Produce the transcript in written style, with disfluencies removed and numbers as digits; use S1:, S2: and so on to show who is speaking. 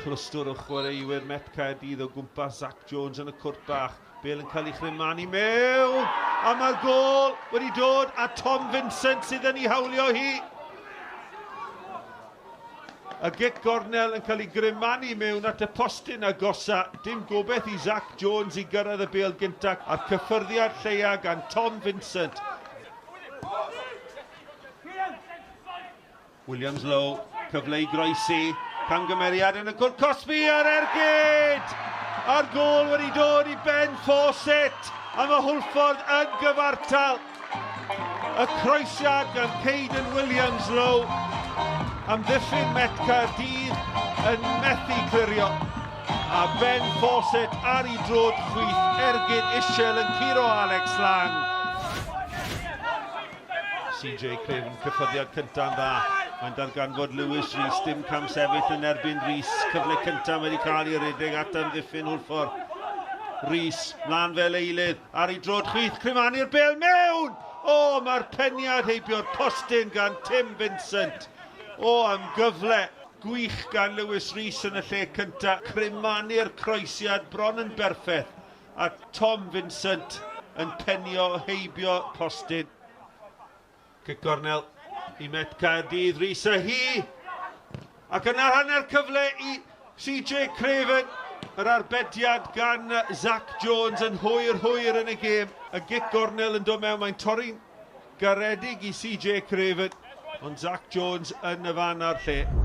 S1: Clwstwr o chwaraewyr Met Caerdydd o gwmpas Zach Jones yn y cwrt bach. Bale yn cael ei chryman i mewn. A mae'r gol wedi dod a Tom Vincent sydd yn ei hawlio hi. Y gic gornel yn cael ei grymanu mewn at y postyn agosa. Dim gobeith i Zach Jones i gyrraedd y bêl gyntaf a'r cyffyrddiad lleia gan Tom Vincent. Williams Low, cyfle i groesi, camgymeriad yn y cwrt Cosby ar ergyd! A'r gol wedi dod i Ben Fawcett a mae Hwlffordd yn gyfartal. Y croesiad gan Caden Williams Low amddiffyn Met Caerdydd yn methu clirio. A Ben Fawcett ar ei drod chwith, ergyd isiel yn curo Alex Lang. CJ Craven cyffyrddiad cynta'n dda. Mae'n darganfod Lewis Rhys, dim cam sefyll yn erbyn Rhys. Cyfle cyntaf wedi cael ei redeg at amddiffyn Hwlffordd. Rhys, mlaen fel eilydd, ar ei drod chwith, crymanu'r bêl mewn! O, mae'r peniad heibio'r postyn gan Tim Vincent. O, am gyfle gwych gan Lewis Rhys yn y lle cyntaf. Crymanu'r croesiad bron yn berffeth. A Tom Vincent yn penio heibio postyn. Cic gornel i Met Caerdydd, Rhys a hi. Ac yna hanner cyfle i CJ Craven. Yr arbediad gan Zach Jones yn hwyr yn y gêm. Y gic gornel yn dod mewn, mae'n torri'n garedig i CJ Craven. Ond Zach Jones yn y fan ar lle.